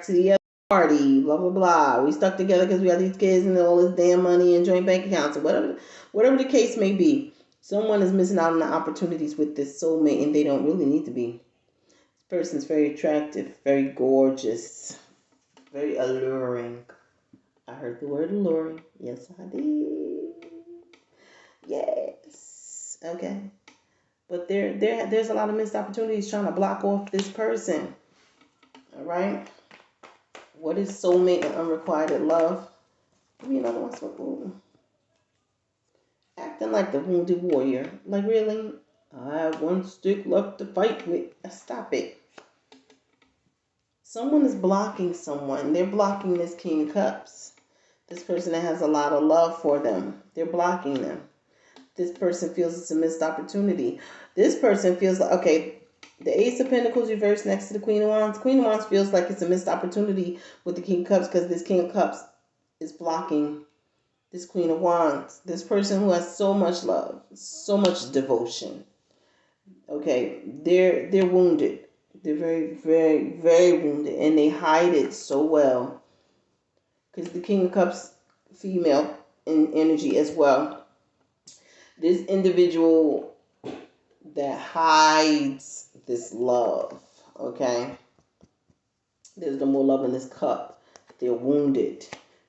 to the other party, blah, blah, blah. We stuck together because we got these kids and all this damn money and joint bank accounts, or whatever the case may be. Someone is missing out on the opportunities with this soulmate, and they don't really need to be. This person's very attractive, very gorgeous, very alluring. I heard the word alluring. Yes, I did. Yes. Okay. But there's a lot of missed opportunities trying to block off this person. All right. What is soulmate and unrequited love? Give me another one. Ooh. Acting like the wounded warrior. Like, really? I have one stick left to fight with. Stop it. Someone is blocking someone. They're blocking this King of Cups. This person that has a lot of love for them. They're blocking them. This person feels it's a missed opportunity. This person feels like, okay, the Ace of Pentacles reversed next to the Queen of Wands. Queen of Wands feels like it's a missed opportunity with the King of Cups because this King of Cups is blocking this Queen of Wands. This person who has so much love, so much devotion. Okay, they're wounded. They're very, very, very wounded, and they hide it so well because the King of Cups, female in energy as well. This individual that hides this love, okay? There's no more love in this cup. They're wounded.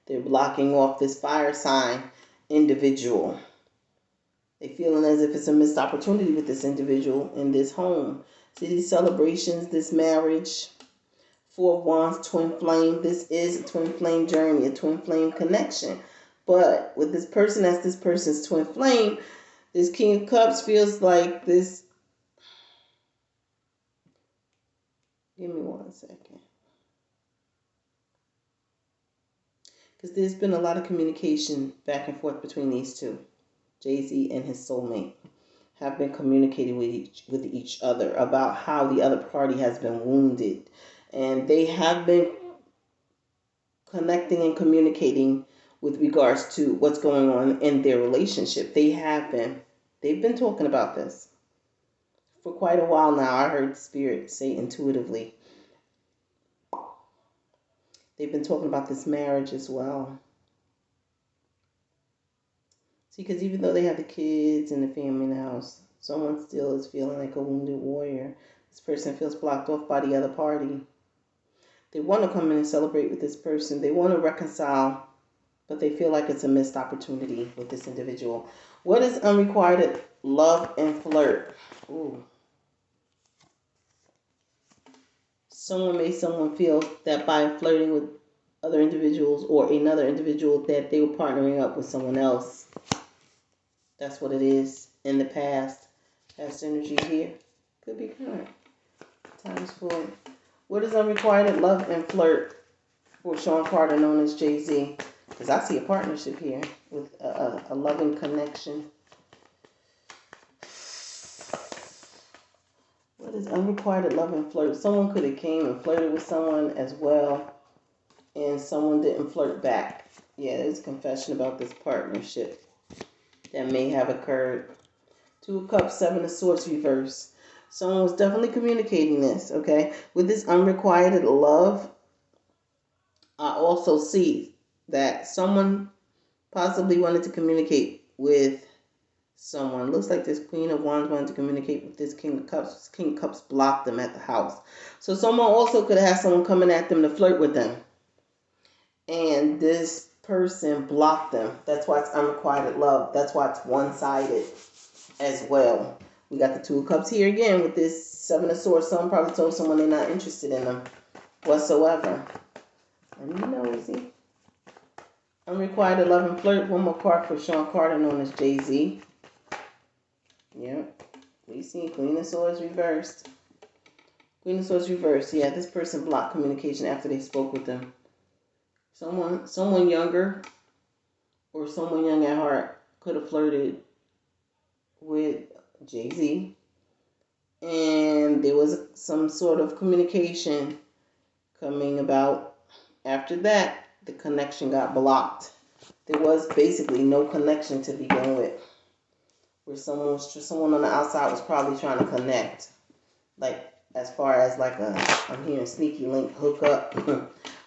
They're blocking off this fire sign individual. They're feeling as if it's a missed opportunity with this individual in this home. See these celebrations, this marriage. Four of Wands, twin flame. This is a twin flame journey, a twin flame connection. But with this person, that's this person's twin flame, this King of Cups feels like this. Give me 1 second. Because there's been a lot of communication back and forth between these two. Jay-Z and his soulmate have been communicating with each other about how the other party has been wounded. And they have been connecting and communicating with regards to what's going on in their relationship. They've been talking about this for quite a while now. I heard Spirit say intuitively. They've been talking about this marriage as well. See, because even though they have the kids and the family in the house, someone still is feeling like a wounded warrior. This person feels blocked off by the other party. They want to come in and celebrate with this person. They want to reconcile, but they feel like it's a missed opportunity with this individual. What is unrequited love and flirt? Ooh. Someone feel that by flirting with other individuals or another individual that they were partnering up with someone else. That's what it is in the past. Past energy here. Could be current. Times 4. What is unrequited love and flirt for Sean Carter, known as Jay-Z? Because I see a partnership here with a loving connection. What is unrequited love and flirt? Someone could have came and flirted with someone as well, and someone didn't flirt back. Yeah, there's a confession about this partnership that may have occurred. 2 of Cups, 7 of Swords reverse. Someone was definitely communicating this, okay? With this unrequited love, I also see that someone possibly wanted to communicate with someone. Looks like this Queen of Wands wanted to communicate with this King of Cups. This King of Cups blocked them at the house. So someone also could have had someone coming at them to flirt with them. And this person blocked them. That's why it's unrequited love. That's why it's one-sided as well. We got the 2 of Cups here again with this 7 of Swords. Someone probably told someone they're not interested in them whatsoever. Let me know, is he? Unrequited love and flirt. One more card for Sean Carter, known as Jay-Z. Yep. We see Queen of Swords reversed. Queen of Swords reversed. Yeah, this person blocked communication after they spoke with them. Someone younger or someone young at heart could have flirted with Jay-Z. And there was some sort of communication coming about. After that, the connection got blocked. There was basically no connection to begin with. Where someone on the outside was probably trying to connect. Like as far as like I'm hearing sneaky link, hook up,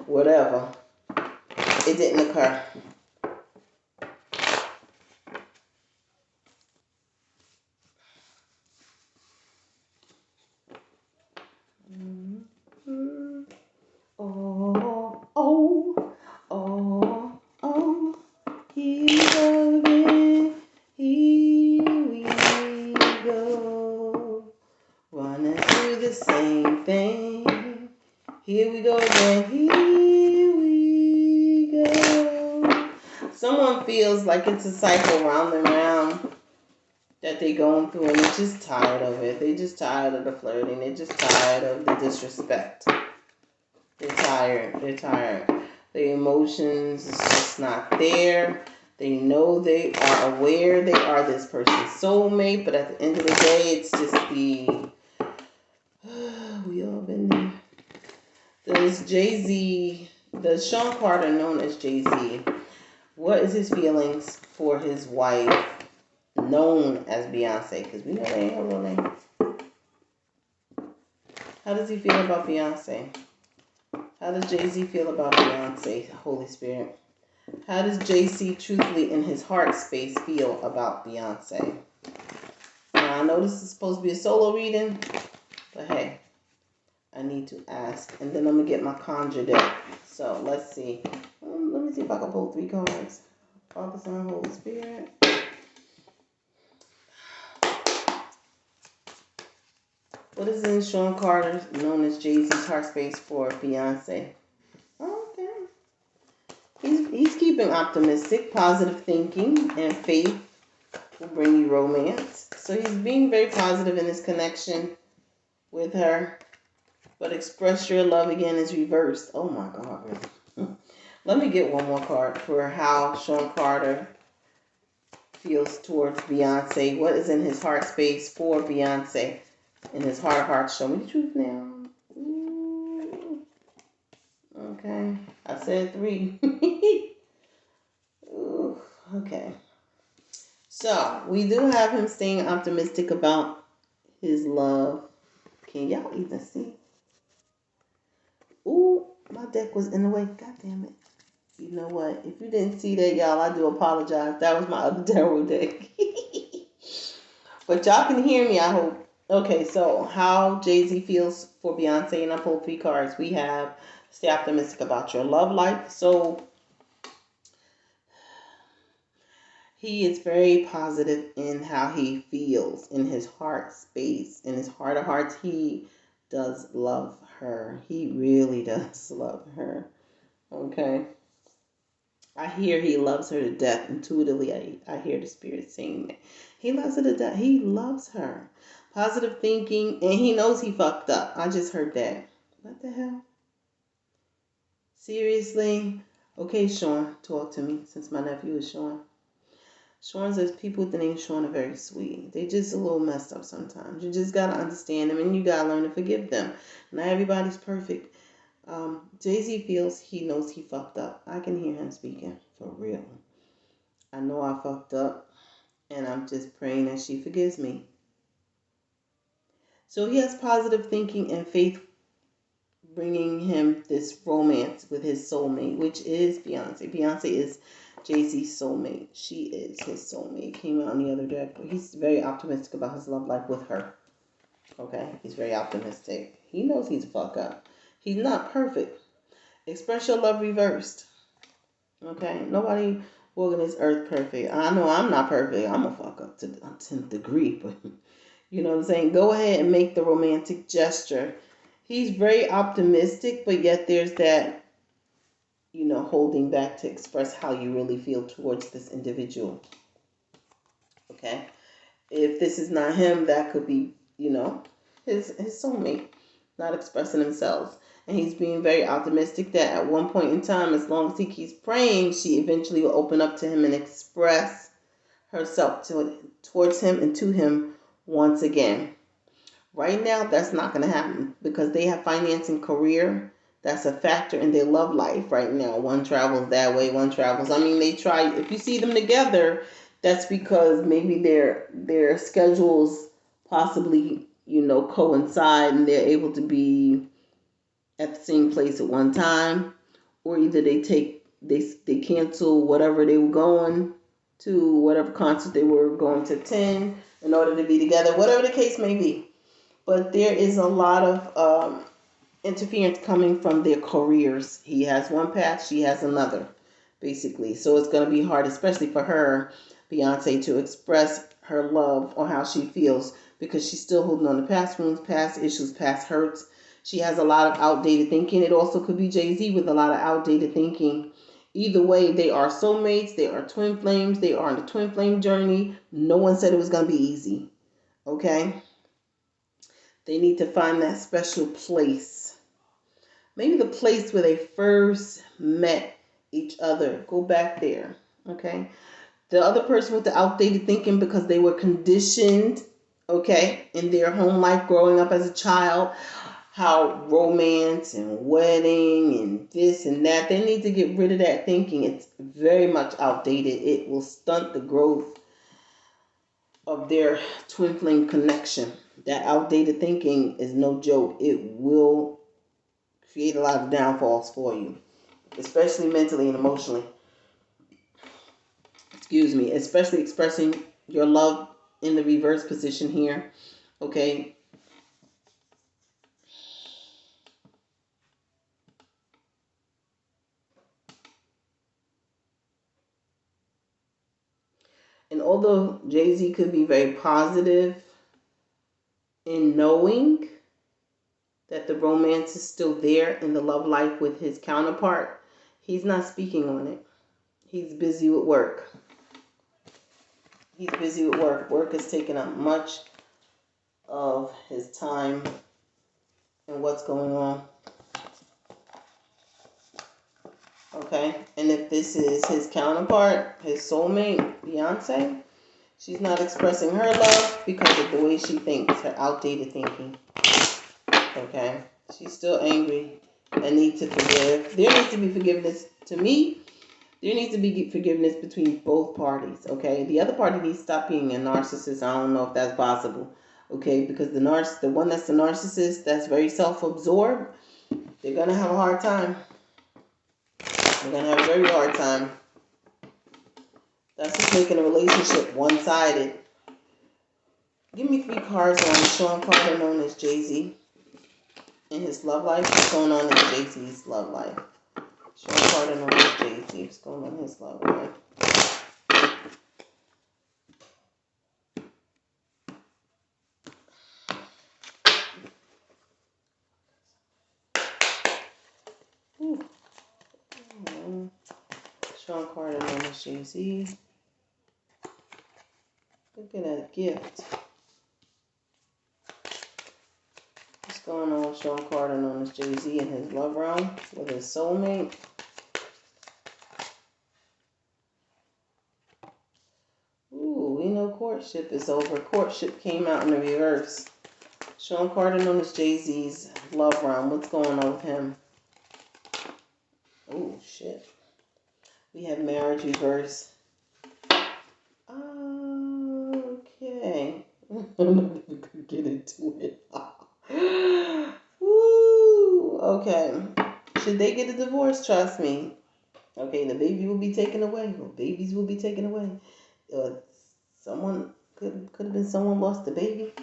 whatever. It didn't occur. Oh, oh, oh, oh, here we go again, here we go, running through the same thing, here we go again, here we go. Someone feels like it's a cycle round and round that they're going through, and they're just tired of it. They're just tired of the flirting. They're just tired of the disrespect. They're tired. They're tired. The emotions is just not there. They know, they are aware they are this person's soulmate, but at the end of the day, it's just the we all been there. There's Jay-Z, the Sean Carter known as Jay-Z. What is his feelings for his wife, known as Beyonce? Because we know they ain't her real name. How does he feel about Beyonce? How does Jay-Z feel about Beyonce, Holy Spirit? How does Jay-Z truthfully in his heart space feel about Beyonce? Now, I know this is supposed to be a solo reading, but hey, I need to ask. And then I'm going to get my conjure deck. So, let's see. Let me see if I can pull 3 cards. Father, Son, Holy Spirit. What is in Sean Carter, known as Jay-Z's heart space for Beyonce? Okay. He's keeping optimistic, positive thinking, and faith will bring you romance. So he's being very positive in his connection with her. But express your love again is reversed. Oh my God, really? Let me get one more card for how Sean Carter feels towards Beyonce. What is in his heart space for Beyonce? In his heart of hearts, show me the truth now. Ooh. Okay, I said 3. Ooh, okay. So, we do have him staying optimistic about his love. Can y'all even see? Ooh, my deck was in the way. God damn it. You know what? If you didn't see that, y'all, I do apologize. That was my other tarot deck. But y'all can hear me, I hope. Okay, so how Jay-Z feels for Beyonce, and I pulled 3 cards. We have stay optimistic about your love life. So he is very positive in how he feels in his heart space. In his heart of hearts, he does love her. He really does love her. Okay. I hear he loves her to death. Intuitively, I hear the spirit saying that. He loves her to death. He loves her. Positive thinking, and he knows he fucked up. I just heard that. What the hell? Seriously? Okay, Sean, talk to me, since my nephew is Sean. Sean says people with the name Sean are very sweet. They just a little messed up sometimes. You just gotta understand them, and you gotta learn to forgive them. Not everybody's perfect. Jay-Z feels he knows he fucked up. I can hear him speaking, for real. I know I fucked up, and I'm just praying that she forgives me. So he has positive thinking and faith bringing him this romance with his soulmate, which is Beyonce. Beyonce is Jay-Z's soulmate. She is his soulmate. Came out on the other deck. He's very optimistic about his love life with her. Okay? He's very optimistic. He knows he's a fuck up. He's not perfect. Express your love reversed. Okay? Nobody walking this earth perfect. I know I'm not perfect. I'm a fuck up to the 10th degree, but you know what I'm saying? Go ahead and make the romantic gesture. He's very optimistic, but yet there's that, holding back to express how you really feel towards this individual. Okay? If this is not him, that could be, his soulmate not expressing themselves. And he's being very optimistic that at one point in time, as long as he keeps praying, she eventually will open up to him and express herself towards him and to him once again. Right now, that's not going to happen because they have finance and career. That's a factor in their love life right now. One travels that way, one travels. They try. If you see them together, that's because maybe their schedules possibly, coincide and they're able to be at the same place at one time, or either they cancel whatever they were going to, whatever concert they were going to attend in order to be together, whatever the case may be. But there is a lot of interference coming from their careers. He has one path, she has another, basically. So it's going to be hard, especially for her, Beyonce, to express her love or how she feels, because she's still holding on to past wounds, past issues, past hurts. She has a lot of outdated thinking. It also could be Jay-Z with a lot of outdated thinking. Either way, they are soulmates. They are twin flames. They are on the twin flame journey. No one said it was going to be easy. Okay? They need to find that special place. Maybe the place where they first met each other. Go back there. Okay? The other person with the outdated thinking, because they were conditioned, okay, in their home life growing up as a child, how romance and wedding and this and that, they need to get rid of that thinking. It's very much outdated. It will stunt the growth of their twin flame connection. That outdated thinking is no joke. It will create a lot of downfalls for you, especially mentally and emotionally. Excuse me, especially expressing your love in the reverse position here. Okay. And although Jay-Z could be very positive in knowing that the romance is still there in the love life with his counterpart, he's not speaking on it. He's busy with work. He's busy with work. Work is taking up much of his time and what's going on. Okay? And if this is his counterpart, his soulmate, Beyonce, she's not expressing her love because of the way she thinks, her outdated thinking. Okay? She's still angry and needs to forgive. There needs to be forgiveness. To me, there needs to be forgiveness between both parties. Okay? The other party needs to stop being a narcissist. I don't know if that's possible. Okay? Because the one that's the narcissist, that's very self-absorbed, they're going to have a hard time. They're going to have a very hard time. That's just making a relationship one-sided. Give me 3 cards on Sean Carter, known as Jay-Z, in his love life. What's going on in Jay-Z's love life? Sean Carter, known as Jay-Z. What's going on in his love life? Sean Carter, known as Jay-Z. Look at that gift. What's going on with Sean Carter, known as Jay-Z, in his love realm with his soulmate? Ooh, we know courtship is over. Courtship came out in the reverse. Sean Carter, known as Jay-Z's love realm. What's going on with him? Oh, shit. We have marriage reverse. Okay. I'm not even going to get into it. Woo. Okay. Should they get a divorce? Trust me. Okay, the baby will be taken away. Or babies will be taken away. Someone could have been someone lost the baby.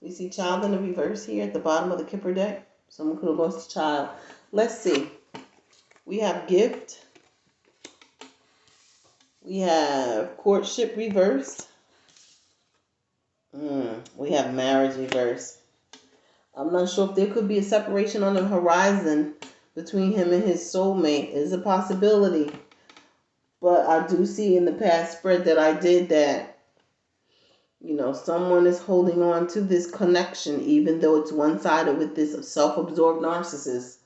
We see child in the reverse here at the bottom of the Kipper deck. Someone could have lost a child. Let's see. We have gift. We have courtship reversed. We have marriage reversed. I'm not sure if there could be a separation on the horizon between him and his soulmate. It's a possibility. But I do see in the past spread that I did that, someone is holding on to this connection, even though it's one-sided with this self-absorbed narcissist.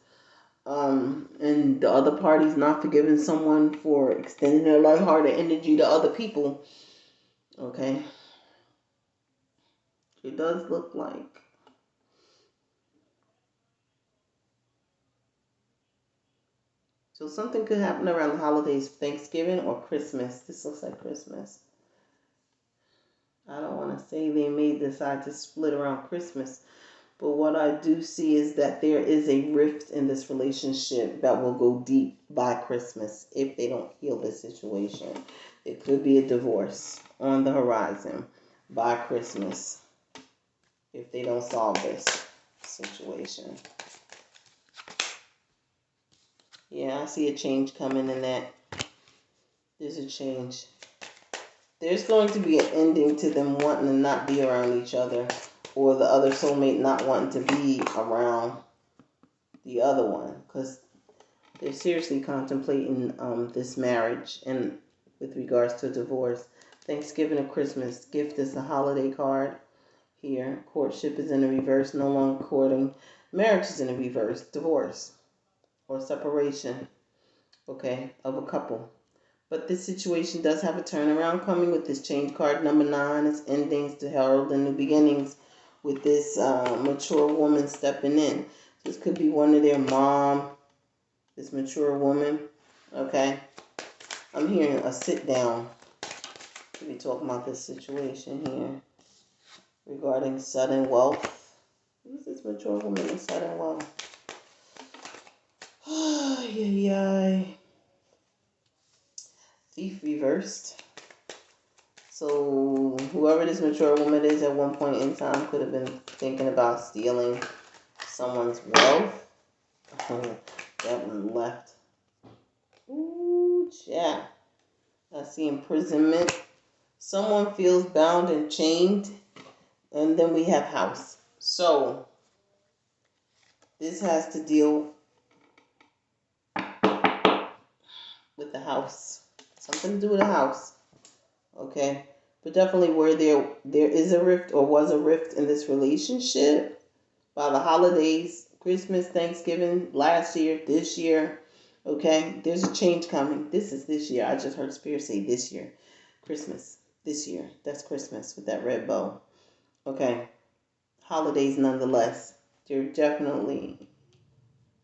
And the other party's not forgiving someone for extending their lighthearted energy to other people. Okay. It does look like. So something could happen around the holidays, Thanksgiving or Christmas. This looks like Christmas. I don't want to say they may decide to split around Christmas, but what I do see is that there is a rift in this relationship that will go deep by Christmas if they don't heal this situation. It could be a divorce on the horizon by Christmas if they don't solve this situation. Yeah, I see a change coming in that. There's a change. There's going to be an ending to them wanting to not be around each other, or the other soulmate not wanting to be around the other one, because they're seriously contemplating this marriage and with regards to divorce. Thanksgiving or Christmas. Gift is a holiday card here. Courtship is in the reverse, no longer courting. Marriage is in the reverse. Divorce or separation, okay, of a couple. But this situation does have a turnaround coming with this change card. Number 9 is endings to herald and new beginnings with this mature woman stepping in. This could be one of their mom, this mature woman, okay? I'm hearing a sit down. We'll be talking about this situation here regarding sudden wealth. Who's this mature woman in sudden wealth? Yeah. Thief reversed. So whoever this mature woman is at one point in time could have been thinking about stealing someone's wealth. That one left. Ooh, yeah. I see imprisonment. Someone feels bound and chained. And then we have house. So this has to deal with the house. Something to do with the house. Okay? But definitely where there is a rift or was a rift in this relationship by the holidays, Christmas, Thanksgiving, last year, this year. Okay? There's a change coming. This is this year. I just heard Spirit say this year. Christmas. This year. That's Christmas with that red bow. Okay? Holidays nonetheless. They're definitely,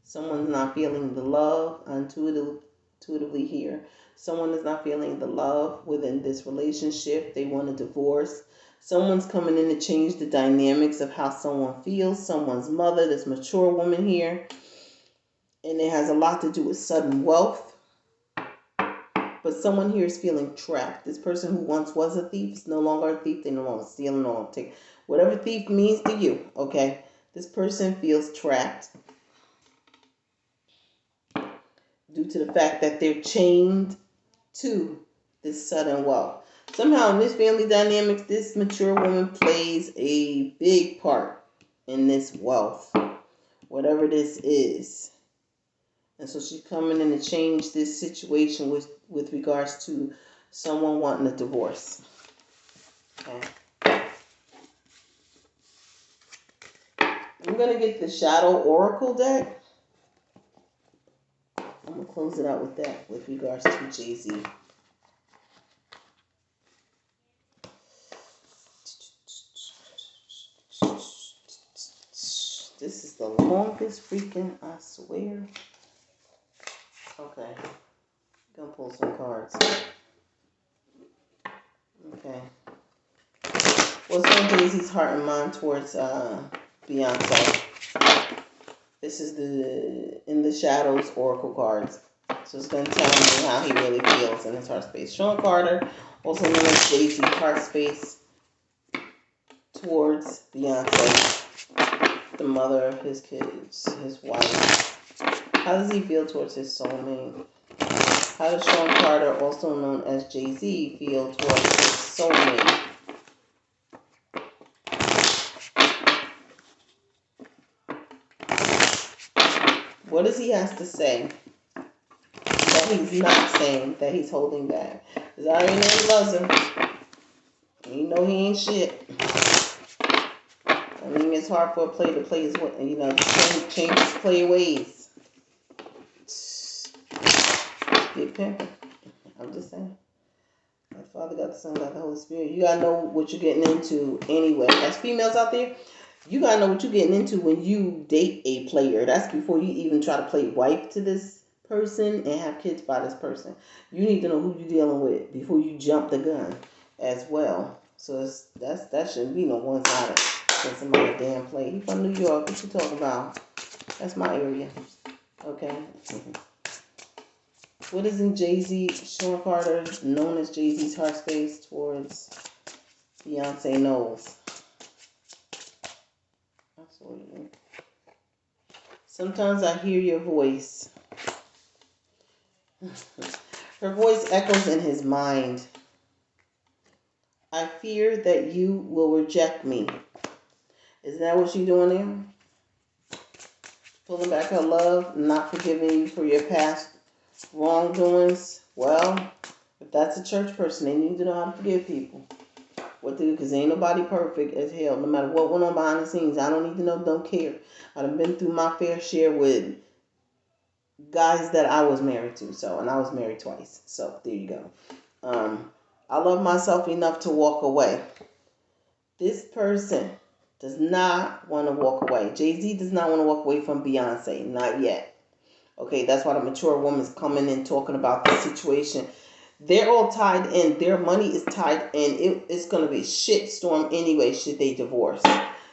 someone's not feeling the love intuitively here. Someone is not feeling the love within this relationship. They want a divorce. Someone's coming in to change the dynamics of how someone feels. Someone's mother, this mature woman here. And it has a lot to do with sudden wealth. But someone here is feeling trapped. This person who once was a thief is no longer a thief. They no longer steal, no longer take. Whatever thief means to you, okay? This person feels trapped due to the fact that they're chained to this sudden wealth. Somehow in this family dynamics, this mature woman plays a big part in this wealth, whatever this is. And so she's coming in to change this situation with regards to someone wanting a divorce. Okay. I'm going to get the Shadow Oracle deck. I'm going to close it out with that with regards to Jay-Z. This is the longest freaking, I swear. Okay. Gonna pull some cards. Okay. What's on Jay-Z's heart and mind towards Beyonce? This is the In the Shadows Oracle cards. So it's going to tell me how he really feels in his heart space. Sean Carter, also known as Jay-Z, heart space towards Beyonce, the mother of his kids, his wife. How does he feel towards his soulmate? How does Sean Carter, also known as Jay-Z, feel towards his soulmate? What does he have to say that he's not saying, that he's holding back? Because I already know he loves him. You know he ain't shit. I mean, it's hard for a player to play his, change his play ways. Big pimpin'. I'm just saying. My Father, God, the Son, God, the Holy Spirit. You gotta know what you're getting into anyway. As females out there, you gotta know what you're getting into when you date a player. That's before you even try to play wife to this person and have kids by this person. You need to know who you're dealing with before you jump the gun as well. So that shouldn't be no one-sided. Since somebody damn play. He from New York. What you talking about? That's my area. Okay. What is in Jay-Z, Sean Carter, known as Jay-Z's heart space towards Beyonce Knowles? Absolutely. Sometimes I hear your voice. Her voice echoes in his mind. I fear that you will reject me. Is that what she's doing there? Pulling back her love, not forgiving you for your past wrongdoings. Well, if that's a church person, they need to know how to forgive people. What to do, because ain't nobody perfect as hell. No matter what went on behind the scenes, I don't need to know, don't care. I've been through my fair share with guys that I was married to. And I was married twice. So there you go. I love myself enough to walk away. This person does not want to walk away. Jay-Z does not want to walk away from Beyonce. Not yet. Okay, that's why the mature woman's coming in talking about the situation. They're all tied in. Their money is tied in. It's going to be a shitstorm anyway should they divorce.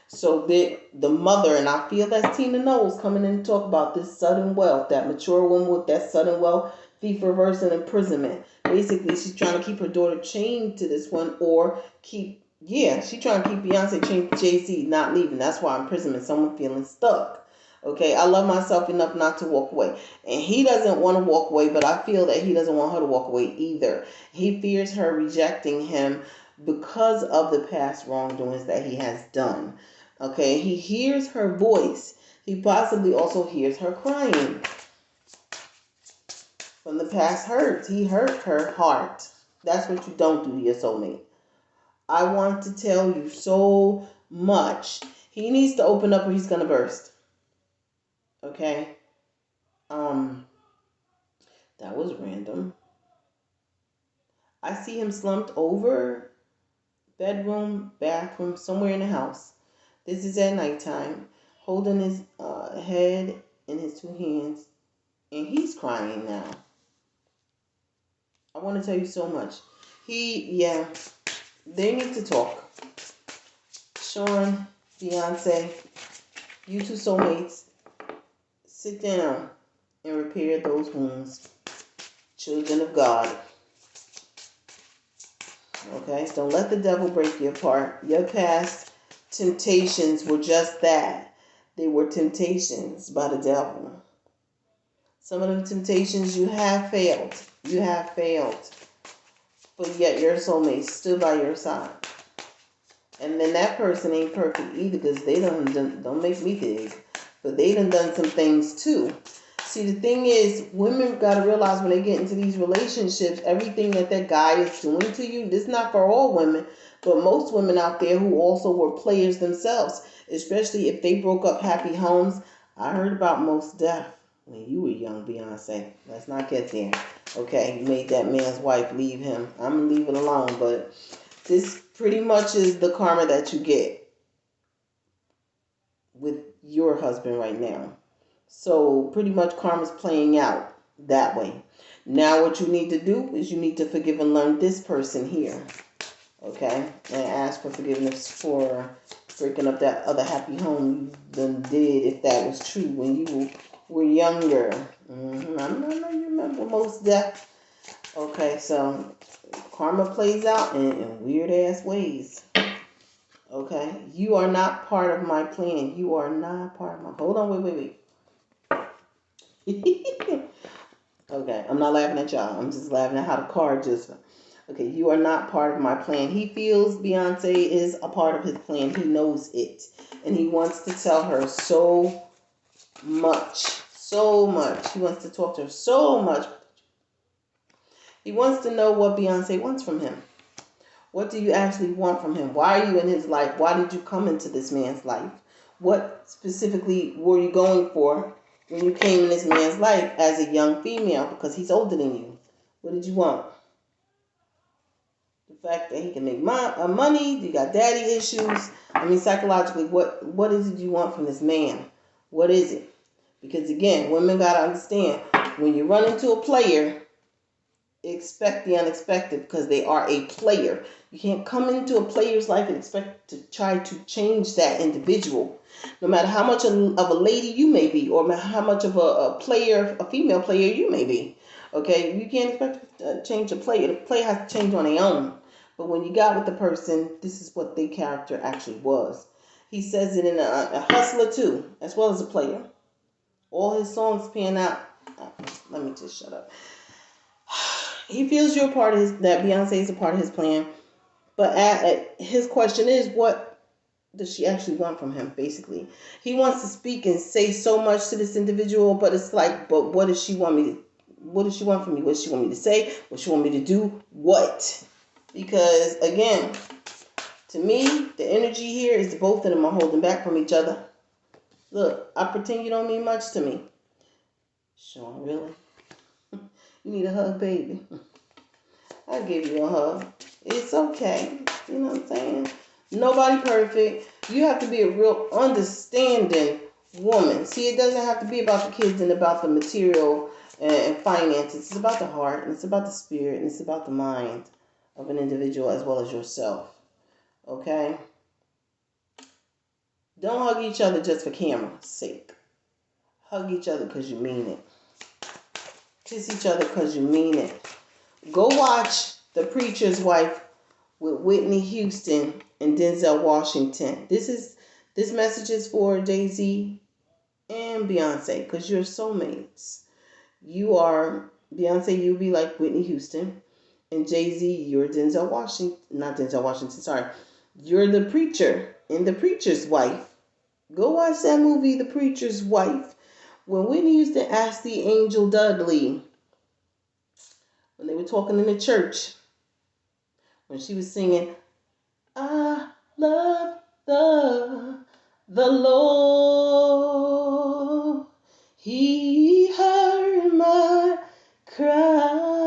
So the mother, and I feel that's Tina Knowles coming in to talk about this sudden wealth, that mature woman with that sudden wealth, thief, reverse, and imprisonment. Basically, she's trying to keep her daughter chained to this one, or she's trying to keep Beyonce chained to Jay-Z, not leaving. That's why imprisonment, someone feeling stuck. Okay, I love myself enough not to walk away. And he doesn't want to walk away, but I feel that he doesn't want her to walk away either. He fears her rejecting him because of the past wrongdoings that he has done. Okay, he hears her voice. He possibly also hears her crying. From the past hurts, he hurt her heart. That's what you don't do to your soulmate. I want to tell you so much. He needs to open up or he's going to burst. Okay. That was random. I see him slumped over, bedroom, bathroom, somewhere in the house. This is at nighttime, holding his head in his two hands, and he's crying now. I want to tell you so much. They need to talk. Sean, Beyonce, you two soulmates, sit down and repair those wounds. Children of God. Okay, don't let the devil break you apart. Your past temptations were just that. They were temptations by the devil. Some of them temptations you have failed. You have failed. But yet your soulmate stood by your side. And then that person ain't perfect either, because they don't make me dig. But they done some things too. See, the thing is, women got to realize when they get into these relationships, everything that guy is doing to you, this is not for all women, but most women out there who also were players themselves, especially if they broke up happy homes. I heard about most death when you were young, Beyonce. Let's not get there. Okay, you made that man's wife leave him. I'm going to leave it alone, but this pretty much is the karma that you get with your husband right now. So pretty much karma's playing out that way. Now what you need to do is you need to forgive and learn this person here. Okay? And ask for forgiveness for breaking up that other happy home you done did, if that was true when you were younger. I know you remember most death. Okay, so karma plays out in weird ass ways. Okay? You are not part of my plan. You are not part of my... Hold on, wait. Okay, I'm not laughing at y'all. I'm just laughing at how the card just... Okay, you are not part of my plan. He feels Beyonce is a part of his plan. He knows it. And he wants to tell her so much. So much. He wants to talk to her so much. He wants to know what Beyonce wants from him. What do you actually want from him? Why are you in his life? Why did you come into this man's life? What specifically were you going for when you came in this man's life as a young female? Because he's older than you. What did you want? The fact that he can make money, you got daddy issues. I mean, psychologically, what is it you want from this man? What is it? Because again, women got to understand, when you run into a player, expect the unexpected because they are a player. You can't come into a player's life and expect to try to change that individual. No matter how much of a lady you may be, or how much of a player, a female player you may be. Okay, you can't expect to change a player. The player has to change on their own. But when you got with the person, this is what their character actually was. He says it in a hustler too, as well as a player. All his songs pan out. Let me just shut up. He feels you're a part of that Beyonce is a part of his plan. But his question is, what does she actually want from him, basically? He wants to speak and say so much to this individual, but it's like, but what does she want me to, what does she want from me? What does she want me to say? What does she want me to do? What? Because, again, to me, the energy here is both of them are holding back from each other. Look, I pretend you don't mean much to me. Sean, really? You need a hug, baby? I give you a hug. It's okay. You know what I'm saying? Nobody perfect. You have to be a real understanding woman. See, it doesn't have to be about the kids and about the material and finances. It's about the heart, and it's about the spirit, and it's about the mind of an individual as well as yourself. Okay? Don't hug each other just for camera's sake. Hug each other because you mean it. Kiss each other because you mean it. Go watch The Preacher's Wife with Whitney Houston and Denzel Washington. This message is for Jay-Z and Beyonce, because you're soulmates. You are Beyonce, you'll be like Whitney Houston, and Jay-Z, you're Denzel Washington. Not Denzel Washington, sorry. You're the preacher in The Preacher's Wife. Go watch that movie, The Preacher's Wife. When Whitney Houston asked the angel Dudley, when they were talking in the church, when she was singing, I love the Lord. He heard my cry.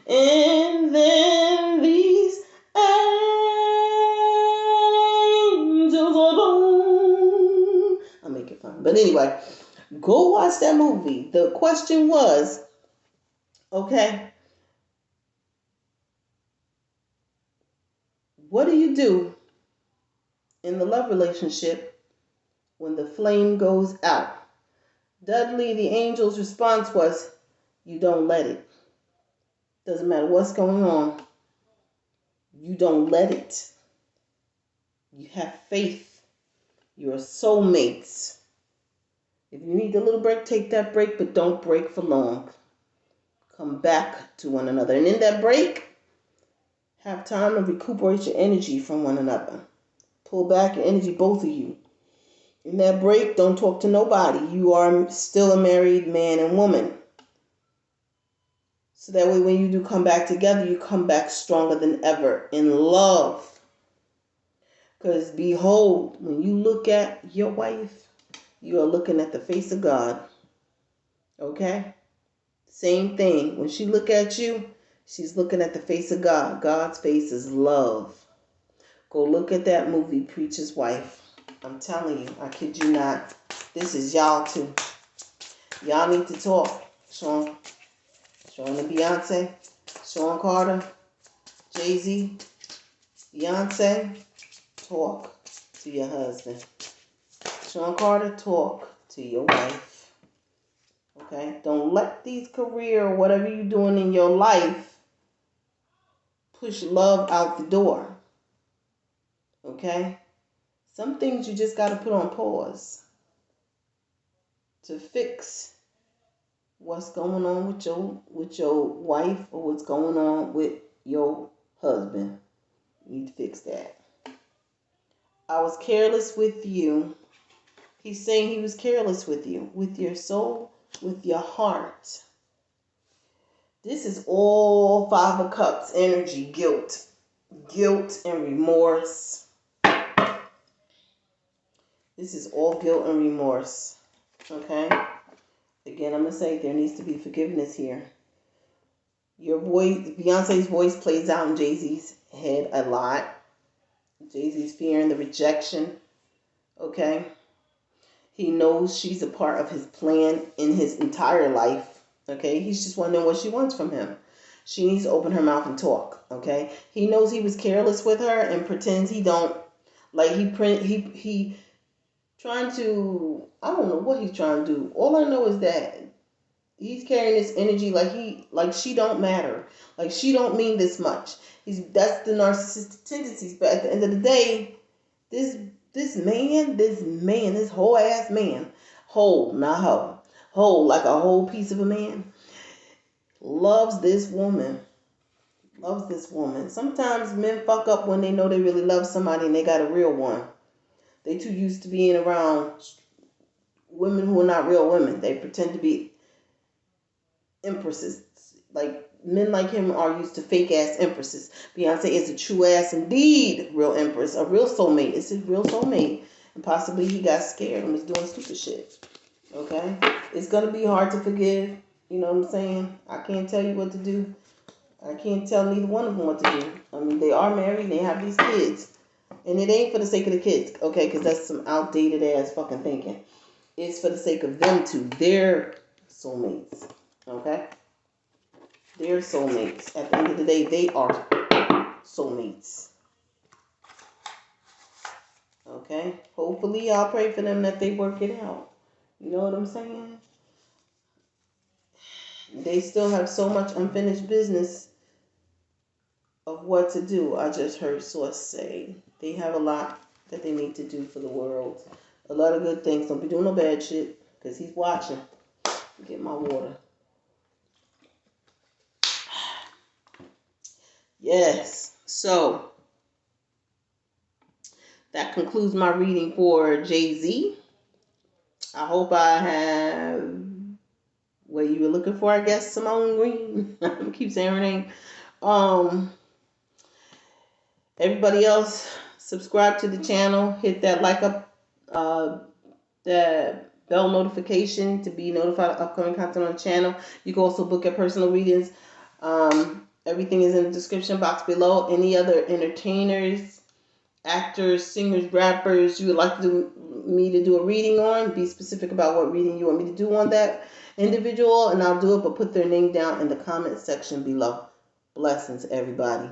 And then these angels are born. I'll make it fun. But anyway, go watch that movie. The question was, okay, what do you do in the love relationship when the flame goes out? Dudley, the angel's response was, you don't let it. Doesn't matter what's going on. You don't let it. You have faith. You're soulmates. If you need a little break, take that break, but don't break for long. Come back to one another. And in that break, have time to recuperate your energy from one another. Pull back your energy, both of you. In that break, don't talk to nobody. You are still a married man and woman. So that way when you do come back together, you come back stronger than ever in love. Because behold, when you look at your wife, you are looking at the face of God. Okay? Same thing. When she look at you, she's looking at the face of God. God's face is love. Go look at that movie, Preacher's Wife. I'm telling you, I kid you not. This is y'all too. Y'all need to talk. Sean and Beyonce, Sean Carter, Jay-Z, Beyonce, talk to your husband. Sean Carter, talk to your wife. Okay? Don't let these career or whatever you're doing in your life push love out the door. Okay? Some things you just got to put on pause to fix what's going on with your wife or what's going on with your husband. You need to fix that. I was careless with you. He's saying he was careless with you, with your soul, with your heart. This is all Five of Cups energy, guilt and remorse. This is all guilt and remorse. Okay? Again, I'm going to say there needs to be forgiveness here. Your voice, Beyonce's voice plays out in Jay-Z's head a lot. Jay-Z's fearing the rejection. Okay? He knows she's a part of his plan in his entire life. Okay, he's just wondering what she wants from him. She needs to open her mouth and talk. Okay, he knows he was careless with her and pretends he don't. Like he trying to. I don't know what he's trying to do. All I know is that he's carrying this energy like she don't matter. Like she don't mean this much. That's the narcissistic tendencies. But at the end of the day, this this whole ass man, whole, not hoe, whole like a whole piece of a man, loves this woman. Loves this woman. Sometimes men fuck up when they know they really love somebody and they got a real one. They too used to being around women who are not real women. They pretend to be empresses. Like men like him are used to fake ass empresses. Beyonce is a true ass indeed real empress, a real soulmate. It's a real soulmate. And possibly he got scared and was doing stupid shit. Okay? It's gonna be hard to forgive. You know what I'm saying? I can't tell you what to do. I can't tell neither one of them what to do. I mean, they are married and they have these kids. And it ain't for the sake of the kids, okay? Because that's some outdated ass fucking thinking. It's for the sake of them two. They're soulmates, okay? They're soulmates. At the end of the day, they are soulmates. Okay? Hopefully, I'll pray for them that they work it out. You know what I'm saying? They still have so much unfinished business of what to do. I just heard Source say they have a lot that they need to do for the world. A lot of good things. Don't be doing no bad shit because he's watching. Get my water. Yes. So that concludes my reading for Jay-Z. I hope I have what you were looking for, I guess, Simone Green. I keep saying her name. Everybody else, subscribe to the channel. Hit that like up, the bell notification to be notified of upcoming content on the channel. You can also book your personal readings. Everything is in the description box below. Any other entertainers, actors, singers, rappers you would like me to do a reading on, be specific about what reading you want me to do on that individual, and I'll do it, but put their name down in the comment section below. Blessings, everybody.